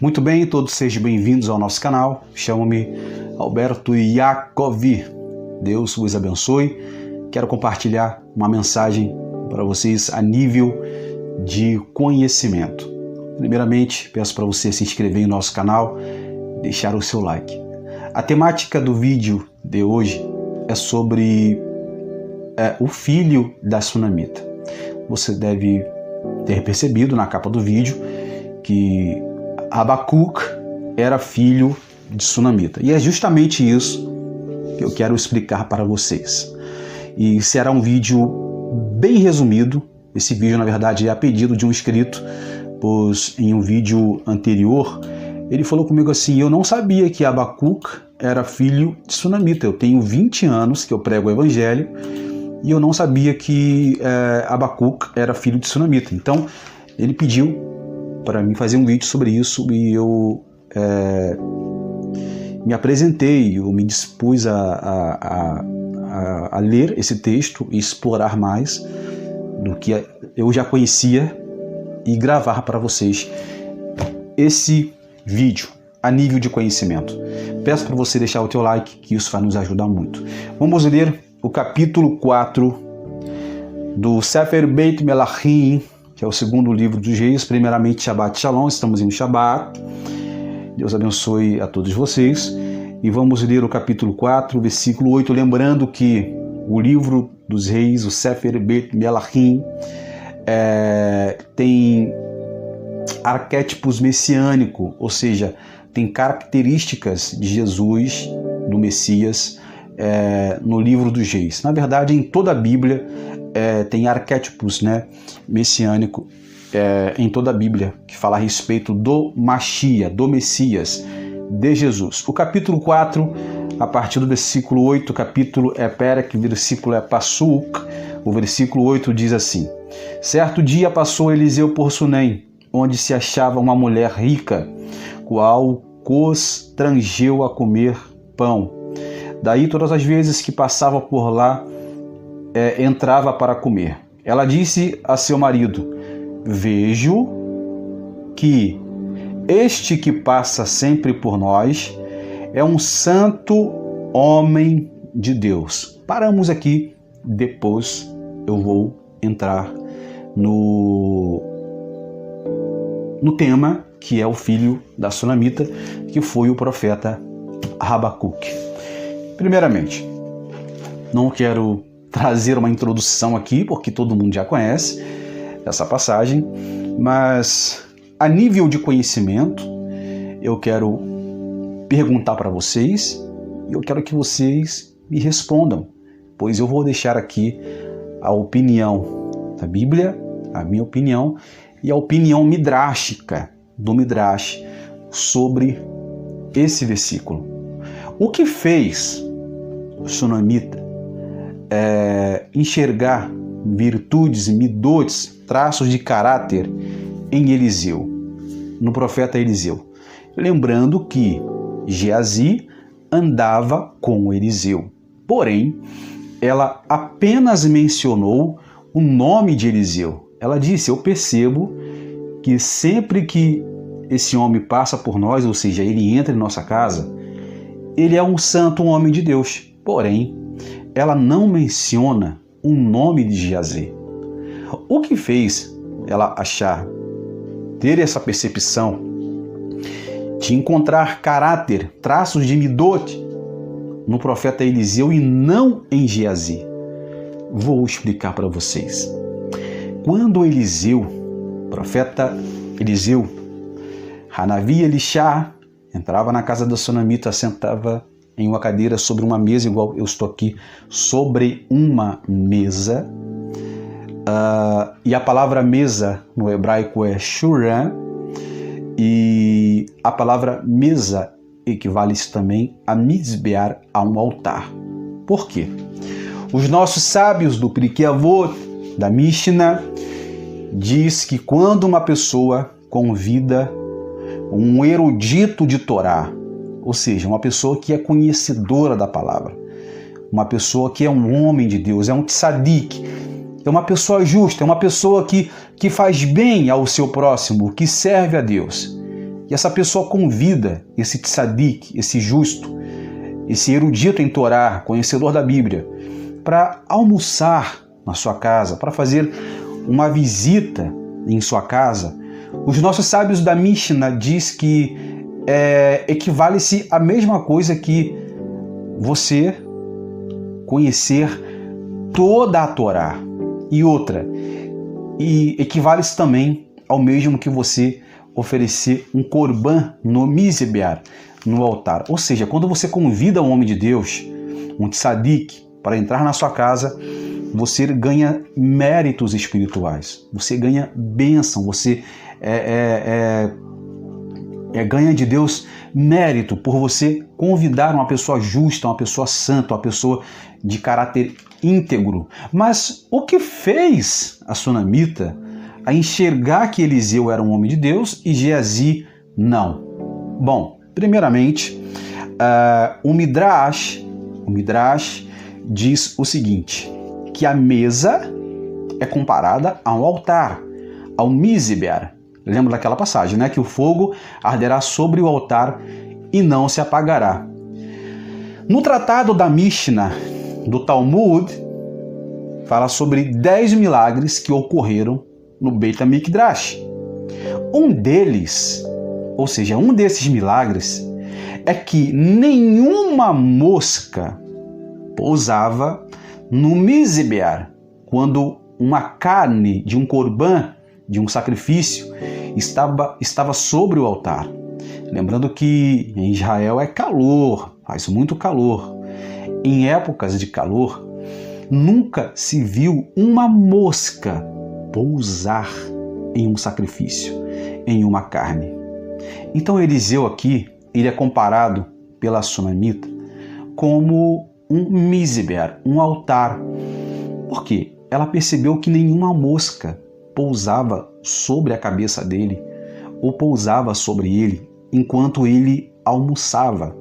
Muito bem, todos sejam bem-vindos ao nosso canal. Chamo-me Alberto Iacovi. Deus vos abençoe. Quero compartilhar uma mensagem para vocês a nível de conhecimento. Primeiramente, peço para você se inscrever em nosso canal, deixar o seu like. A temática do vídeo de hoje é sobre o filho da Sunamita. Você deve ter percebido na capa do vídeo que Abacuque era filho de Sunamita. E é justamente isso que eu quero explicar para vocês. E será um vídeo bem resumido. Esse vídeo, na verdade, é a pedido de um inscrito, pois em um vídeo anterior ele falou comigo assim: eu não sabia que Abacuque era filho de Sunamita. Eu tenho 20 anos que eu prego o evangelho e eu não sabia que Abacuque era filho de Sunamita. Então ele pediu para mim fazer um vídeo sobre isso e eu me apresentei, eu me dispus a ler esse texto e explorar mais do que eu já conhecia e gravar para vocês esse vídeo a nível de conhecimento. Peço para você deixar o teu like, que isso vai nos ajudar muito. Vamos ler o capítulo 4 do Sefer Beit Melachim, que é o segundo livro dos reis. Primeiramente, Shabbat Shalom, estamos em Shabbat. Deus abençoe a todos vocês. E vamos ler o capítulo 4, versículo 8, lembrando que o livro dos reis, o Sefer Beit Melachim, tem arquétipos messiânicos, ou seja, tem características de Jesus, do Messias, no livro dos reis. Na verdade, em toda a Bíblia tem arquétipos, messiânicos em toda a Bíblia, que fala a respeito do Mashiach, do Messias, de Jesus. O capítulo 4, a partir do versículo 8, o capítulo é Perek, o versículo é Passuk, o versículo 8 diz assim: certo dia passou Eliseu por Sunem, onde se achava uma mulher rica, qual constrangeu a comer pão. Daí todas as vezes que passava por lá, entrava para comer. Ela disse a seu marido: vejo que este que passa sempre por nós é um santo homem de Deus. Paramos aqui, depois eu vou entrar no tema, que é o filho da Sunamita, que foi o profeta Abacuque. Primeiramente, não quero trazer uma introdução aqui, porque todo mundo já conhece essa passagem, mas a nível de conhecimento, eu quero perguntar para vocês e eu quero que vocês me respondam, pois eu vou deixar aqui a opinião da Bíblia, a minha opinião e a opinião midrástica do Midrash sobre esse versículo. O que fez o Sunamita enxergar virtudes, midotes, traços de caráter em Eliseu, no profeta Eliseu? Lembrando que Geazi andava com Eliseu, porém ela apenas mencionou o nome de Eliseu. Ela disse: eu percebo que sempre que esse homem passa por nós, ou seja, ele entra em nossa casa, ele é um santo, um homem de Deus. Porém, ela não menciona o nome de Geazi. O que fez ela ter essa percepção de encontrar caráter, traços de midote no profeta Eliseu e não em Geazi? Vou explicar para vocês. Quando profeta Eliseu, Hanavi Elisha, entrava na casa da Sunamita, sentava em uma cadeira sobre uma mesa, igual eu estou aqui, sobre uma mesa. E a palavra mesa no hebraico é shuram, e a palavra mesa equivale também a mizbear, a um altar. Por quê? Os nossos sábios do Pirkei Avot, da Mishnah, diz que quando uma pessoa convida um erudito de Torá, ou seja, uma pessoa que é conhecedora da palavra, uma pessoa que é um homem de Deus, é um tzadik, é uma pessoa justa, é uma pessoa que faz bem ao seu próximo, que serve a Deus, E essa pessoa convida esse tzadik, esse justo, esse erudito em Torá, conhecedor da Bíblia, para almoçar na sua casa, para fazer uma visita em sua casa. Os nossos sábios da Mishnah diz que equivale-se à mesma coisa que você conhecer toda a Torá. E outra, e equivale-se também ao mesmo que você oferecer um korban no mizbear, no altar. Ou seja, quando você convida um homem de Deus, um tzadik, para entrar na sua casa, você ganha méritos espirituais, você ganha bênção, você ganha de Deus mérito por você convidar uma pessoa justa, uma pessoa santa, uma pessoa de caráter íntegro. Mas o que fez a sunamita a enxergar que Eliseu era um homem de Deus e Geazi não? Bom, primeiramente, o Midrash diz o seguinte, que a mesa é comparada a um altar, ao mizbear. Lembra daquela passagem, né? Que o fogo arderá sobre o altar e não se apagará. No tratado da Mishnah, do Talmud, fala sobre 10 milagres que ocorreram no Beit HaMikdash. Um deles, ou seja, um desses milagres, é que nenhuma mosca pousava no mizbear, quando uma carne de um korban, de um sacrifício, estava sobre o altar. Lembrando que em Israel é calor, faz muito calor. Em épocas de calor, nunca se viu uma mosca pousar em um sacrifício, em uma carne. Então Eliseu aqui, ele é comparado pela sunamita como um mizbear, um altar. Por quê? Ela percebeu que nenhuma mosca pousava sobre a cabeça dele ou pousava sobre ele enquanto ele almoçava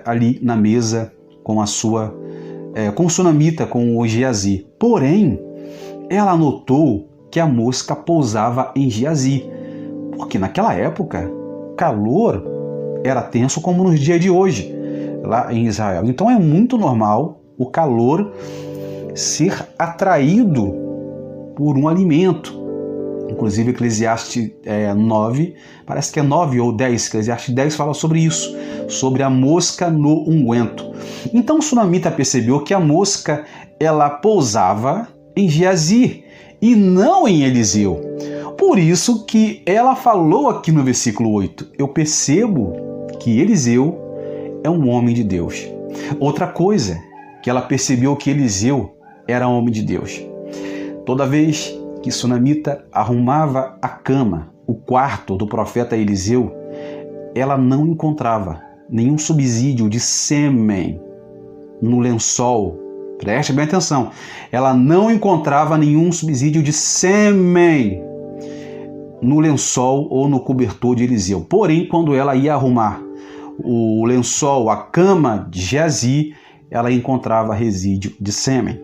ali na mesa com a sua com o sunamita, com o Geazi. Porém, ela notou que a mosca pousava em Geazi, porque naquela época calor era tenso como nos dias de hoje lá em Israel. Então é muito normal o calor ser atraído por um alimento. Inclusive Eclesiastes 9, parece que é 9 ou 10, Eclesiastes 10 fala sobre isso, sobre a mosca no unguento. Então o sunamita percebeu que a mosca ela pousava em Geazi e não em Eliseu. Por isso que ela falou aqui no versículo 8, eu percebo que Eliseu é um homem de Deus. Outra coisa que ela percebeu que Eliseu era homem de Deus. Toda vez que sunamita arrumava a cama, o quarto do profeta Eliseu, ela não encontrava nenhum subsídio de sêmen no lençol. Preste bem atenção. Ela não encontrava nenhum subsídio de sêmen no lençol ou no cobertor de Eliseu. Porém, quando ela ia arrumar o lençol, a cama de Geazi, ela encontrava resíduo de sêmen.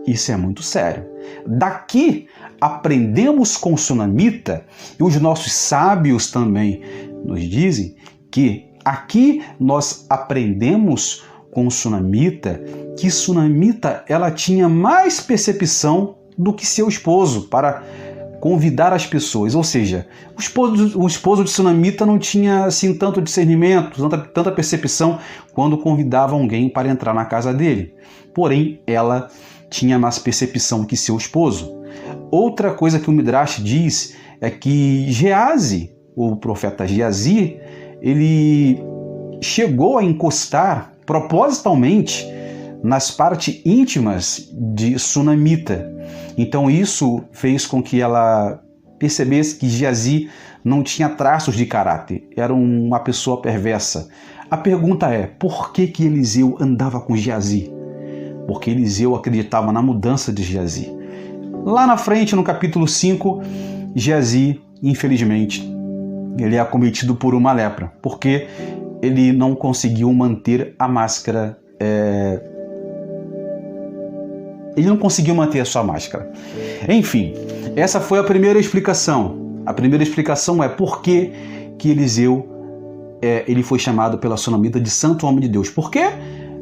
Isso é muito sério. Daqui aprendemos com o sunamita, e os nossos sábios também nos dizem que aqui nós aprendemos com o sunamita que sunamita ela tinha mais percepção do que seu esposo para convidar as pessoas. Ou seja, o esposo de sunamita não tinha assim tanto discernimento, tanta percepção quando convidava alguém para entrar na casa dele. Porém, ela tinha mais percepção que seu esposo. Outra coisa que o Midrash diz é que Geazi, o profeta Geazi, ele chegou a encostar propositalmente nas partes íntimas de sunamita. Então isso fez com que ela percebesse que Geazi não tinha traços de caráter, era uma pessoa perversa. A pergunta é, por que Eliseu andava com Geazi? Porque Eliseu acreditava na mudança de Geazi. Lá na frente, no capítulo 5, Geazi, infelizmente, ele é acometido por uma lepra, porque ele não conseguiu manter a máscara. Ele não conseguiu manter a sua máscara. Enfim, essa foi a primeira explicação. A primeira explicação é por que que Eliseu ele foi chamado pela sunamita de santo homem de Deus. Por quê?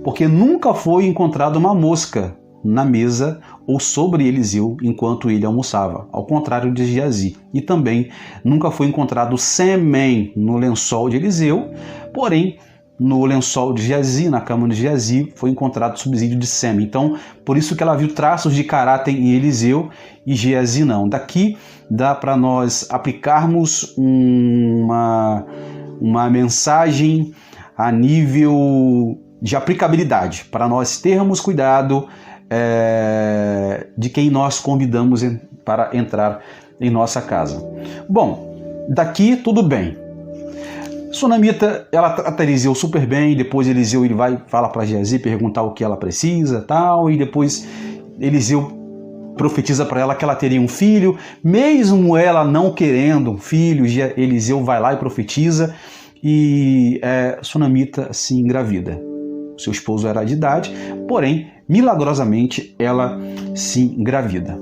Porque nunca foi encontrada uma mosca na mesa ou sobre Eliseu enquanto ele almoçava, ao contrário de Geazi. E também nunca foi encontrado sêmen no lençol de Eliseu, porém no lençol de Geazi, na cama de Geazi, foi encontrado subsídio de sêmen. Então, por isso que ela viu traços de caráter em Eliseu e Geazi não. Daqui dá para nós aplicarmos uma mensagem a nível de aplicabilidade, para nós termos cuidado de quem nós convidamos para entrar em nossa casa. Bom, daqui tudo bem. Sunamita, ela trata Eliseu super bem, depois Eliseu ele vai falar para Geazi, perguntar o que ela precisa, tal, e depois Eliseu profetiza para ela que ela teria um filho, mesmo ela não querendo um filho, Eliseu vai lá e profetiza, e Sunamita se engravida. Seu esposo era de idade, porém, milagrosamente, ela se engravida.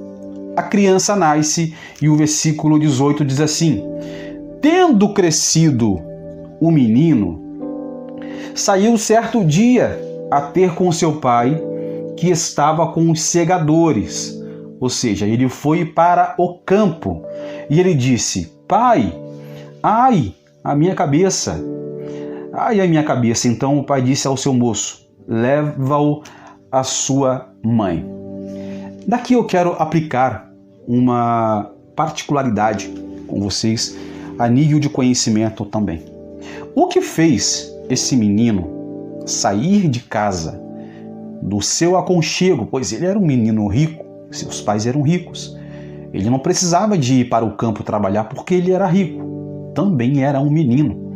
A criança nasce e o versículo 18 diz assim: tendo crescido o menino, saiu certo dia a ter com seu pai, que estava com os segadores. Ou seja, ele foi para o campo e ele disse: pai, ai, a minha cabeça. Ai, a minha cabeça. Então o pai disse ao seu moço: leva-o à sua mãe. Daqui eu quero aplicar uma particularidade com vocês a nível de conhecimento também. O que fez esse menino sair de casa, do seu aconchego, pois ele era um menino rico, seus pais eram ricos. Ele não precisava de ir para o campo trabalhar porque ele era rico, também era um menino.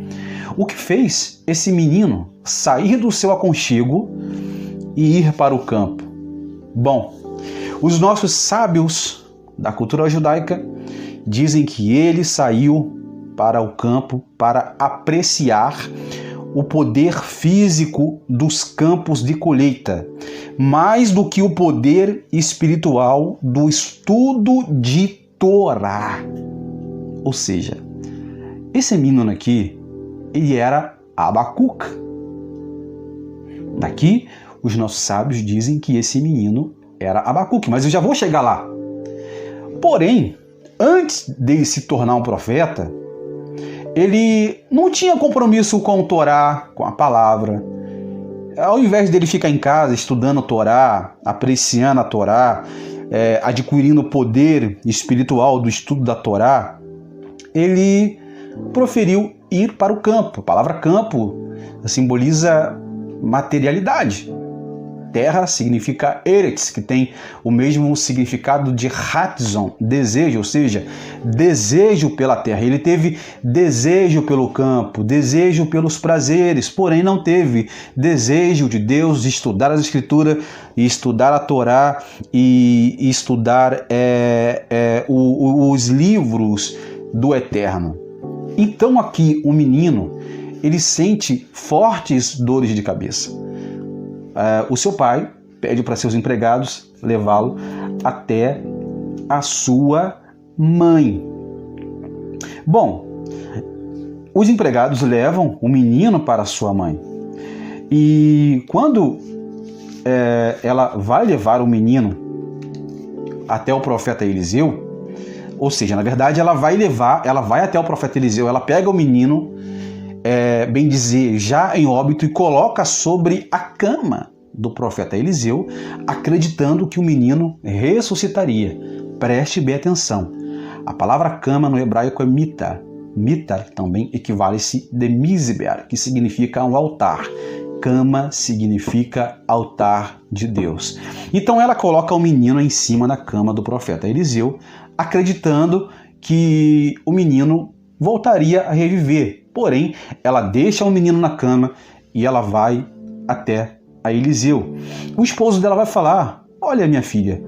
O que fez esse menino sair do seu aconchego e ir para o campo? Bom, os nossos sábios da cultura judaica dizem que ele saiu para o campo para apreciar o poder físico dos campos de colheita, mais do que o poder espiritual do estudo de Torá. Ou seja, esse menino aqui, ele era Abacuque. Daqui, os nossos sábios dizem que esse menino era Abacuque, mas eu já vou chegar lá. Porém, antes dele se tornar um profeta, ele não tinha compromisso com o Torá, com a palavra. Ao invés dele ficar em casa estudando a Torá, apreciando a Torá, adquirindo o poder espiritual do estudo da Torá, ele proferiu ir para o campo. A palavra campo simboliza materialidade. Terra significa eretz, que tem o mesmo significado de ratzon, desejo, ou seja, desejo pela terra. Ele teve desejo pelo campo, desejo pelos prazeres, porém não teve desejo de Deus, de estudar as Escrituras, e estudar a Torá e estudar os livros do Eterno. Então aqui o menino, ele sente fortes dores de cabeça. O seu pai pede para seus empregados levá-lo até a sua mãe. Bom, os empregados levam o menino para a sua mãe. E quando ela vai levar o menino até o profeta Eliseu, ou seja, na verdade ela vai até o profeta Eliseu, ela pega o menino, bem dizer, já em óbito, e coloca sobre a cama do profeta Eliseu, acreditando que o menino ressuscitaria. Preste bem atenção. A palavra cama no hebraico é mita. Mita também equivale-se de mizber, que significa um altar. Cama significa altar de Deus. Então ela coloca o menino em cima da cama do profeta Eliseu, acreditando que o menino voltaria a reviver. Porém, ela deixa o menino na cama e ela vai até a Eliseu. O esposo dela vai falar: olha, minha filha,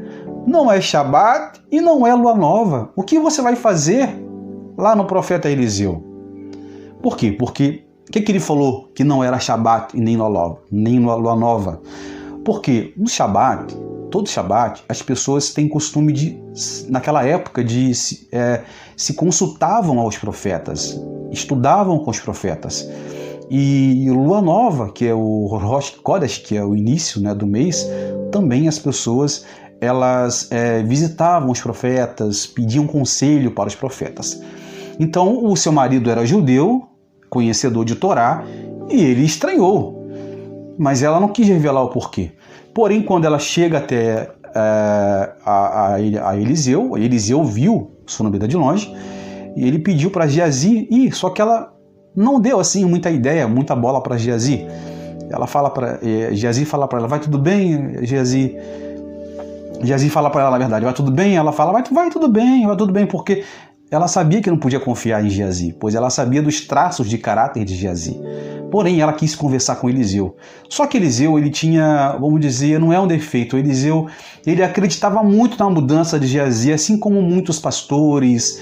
não é Shabat e não é lua nova. O que você vai fazer lá no profeta Eliseu? Por quê? Porque o que ele falou que não era Shabat e nem lua nova? Porque no Shabat, todo Shabat, as pessoas têm costume naquela época, se consultavam aos profetas. estudavam com os profetas. E Lua Nova, que é o Rosh Chodesh, que é o início, né, do mês, também as pessoas elas visitavam os profetas, pediam conselho para os profetas. Então o seu marido era judeu, conhecedor de Torá, e ele estranhou, mas ela não quis revelar o porquê. Porém, quando ela chega até a Eliseu, Eliseu viu Sunamita de longe, e ele pediu para Geazi ir, só que ela não deu assim muita ideia, muita bola para Geazi. Ela fala para Geazi, fala para ela, vai tudo bem, Geazi fala para ela, na verdade, vai tudo bem? Ela fala, vai tudo bem, porque ela sabia que não podia confiar em Geazi, pois ela sabia dos traços de caráter de Geazi. Porém, ela quis conversar com Eliseu. Só que Eliseu, ele tinha, vamos dizer, não é um defeito. Eliseu, ele acreditava muito na mudança de Geazi, assim como muitos pastores,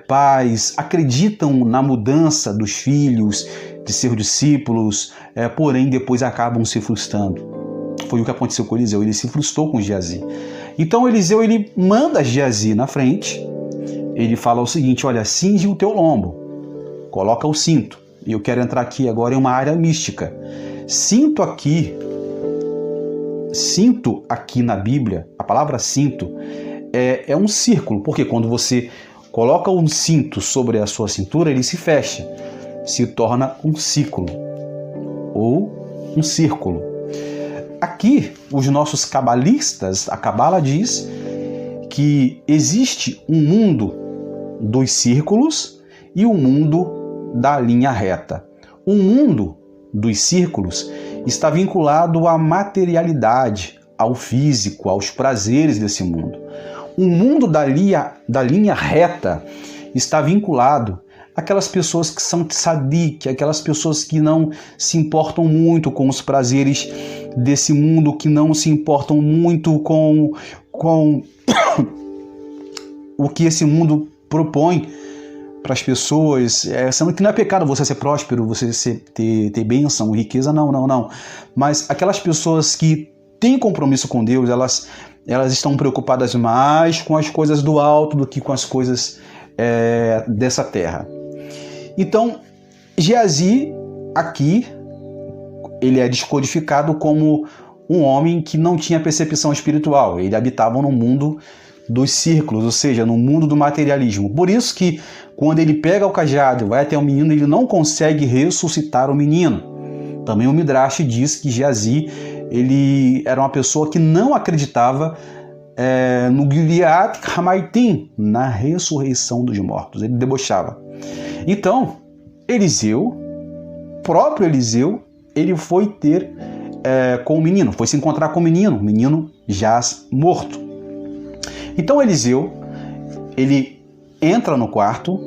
pais, acreditam na mudança dos filhos, de seus discípulos, porém depois acabam se frustrando. Foi o que aconteceu com Eliseu, ele se frustrou com Geazi. Então Eliseu, ele manda Geazi na frente, ele fala o seguinte, olha, cinge o teu lombo, coloca o cinto. E eu quero entrar aqui agora em uma área mística. Cinto aqui na Bíblia, a palavra cinto é um círculo, porque quando você coloca um cinto sobre a sua cintura, ele se fecha, se torna um ciclo ou um círculo. Aqui, os nossos cabalistas, a Cabala diz que existe um mundo dos círculos e um mundo da linha reta. O mundo dos círculos está vinculado à materialidade, ao físico, aos prazeres desse mundo. O mundo da linha reta está vinculado àquelas pessoas que são tzadik, aquelas pessoas que não se importam muito com os prazeres desse mundo, que não se importam muito com o que esse mundo propõe para as pessoas, sendo que não é pecado você ser próspero, você ter bênção, riqueza, não. Mas aquelas pessoas que têm compromisso com Deus, elas estão preocupadas mais com as coisas do alto do que com as coisas dessa terra. Então, Geazi, aqui, ele é descodificado como um homem que não tinha percepção espiritual. Ele habitava no mundo dos círculos, ou seja, no mundo do materialismo. Por isso que quando ele pega o cajado e vai até o menino, ele não consegue ressuscitar o menino. Também o Midrash diz que Geazi, ele era uma pessoa que não acreditava no Gilead Hamaitim, na ressurreição dos mortos. Ele debochava. Então, próprio Eliseu, ele foi ter com o menino, foi se encontrar com o menino jaz morto. Então Eliseu, ele entra no quarto,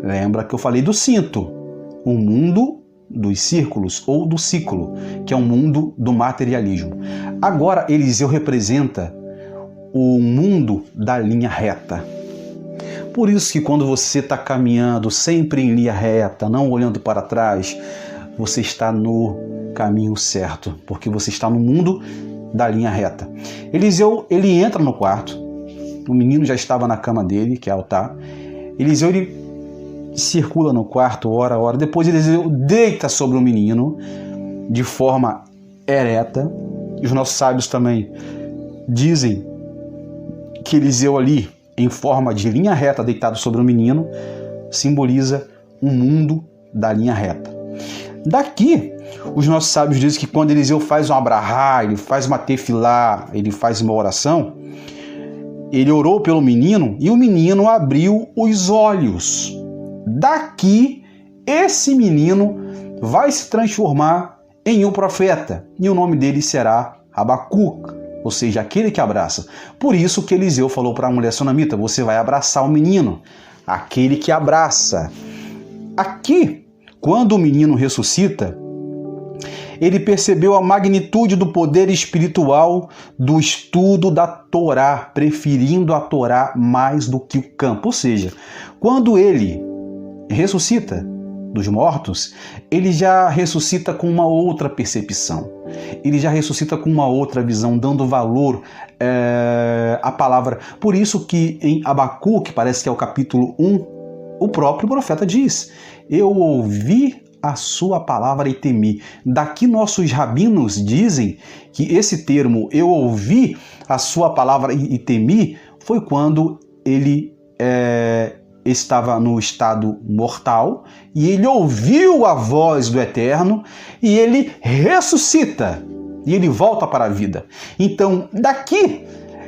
lembra que eu falei do cinto, o mundo dos círculos ou do ciclo, que é o mundo do materialismo. Agora Eliseu representa o mundo da linha reta. Por isso que quando você está caminhando sempre em linha reta, não olhando para trás, você está no caminho certo, porque você está no mundo da linha reta. Eliseu, ele entra no quarto, o menino já estava na cama dele, que é altar. Eliseu, ele circula no quarto, ora. Depois Eliseu deita sobre o menino de forma ereta. E os nossos sábios também dizem que Eliseu ali, em forma de linha reta, deitado sobre o menino, simboliza um mundo da linha reta. Daqui, os nossos sábios dizem que quando Eliseu faz um abrahá, ele faz uma tefilá, ele faz uma oração, ele orou pelo menino e o menino abriu os olhos. Daqui, esse menino vai se transformar em um profeta e o nome dele será Abacuque, ou seja, aquele que abraça. Por isso que Eliseu falou para a mulher sunamita, você vai abraçar o menino, aquele que abraça. Aqui, quando o menino ressuscita, ele percebeu a magnitude do poder espiritual do estudo da Torá, preferindo a Torá mais do que o campo. Ou seja, quando ele ressuscita dos mortos, ele já ressuscita com uma outra percepção. Ele já ressuscita com uma outra visão, dando valor à palavra. Por isso que em Abacuque, parece que é o capítulo 1, o próprio profeta diz: eu ouvi a sua palavra e temi. Daqui nossos rabinos dizem que esse termo, eu ouvi a sua palavra e temi, foi quando ele estava no estado mortal e ele ouviu a voz do Eterno e ele ressuscita e ele volta para a vida. Então, daqui,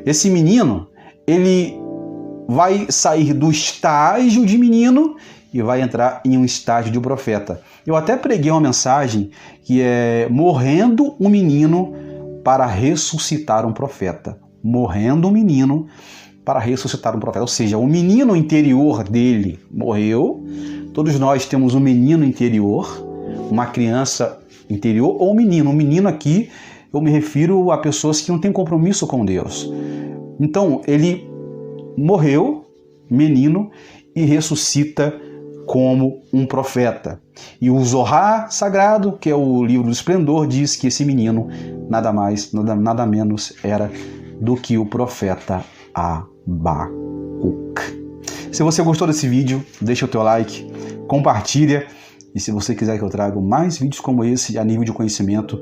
esse menino, ele vai sair do estágio de menino e vai entrar em um estágio de profeta. Eu até preguei uma mensagem que é morrendo um menino para ressuscitar um profeta. Morrendo um menino para ressuscitar um profeta. Ou seja, o menino interior dele morreu. Todos nós temos um menino interior, uma criança interior ou um menino. Um menino aqui, eu me refiro a pessoas que não têm compromisso com Deus. Então, ele morreu, menino, e ressuscita como um profeta. E o Zohar Sagrado, que é o livro do Esplendor, diz que esse menino nada mais, nada menos era do que o profeta Abacuc. Se você gostou desse vídeo, deixa o teu like, compartilha, e se você quiser que eu traga mais vídeos como esse a nível de conhecimento,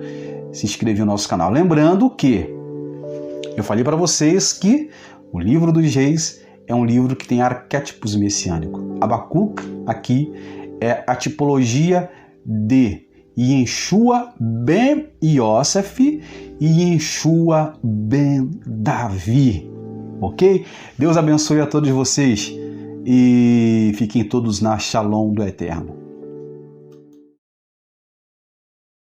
se inscreve no nosso canal. Lembrando que eu falei para vocês que o livro dos Reis é um livro que tem arquétipos messiânicos. Abacuc aqui é a tipologia de Yeshua ben Yosef e Yeshua ben Davi. Ok? Deus abençoe a todos vocês e fiquem todos na Shalom do Eterno.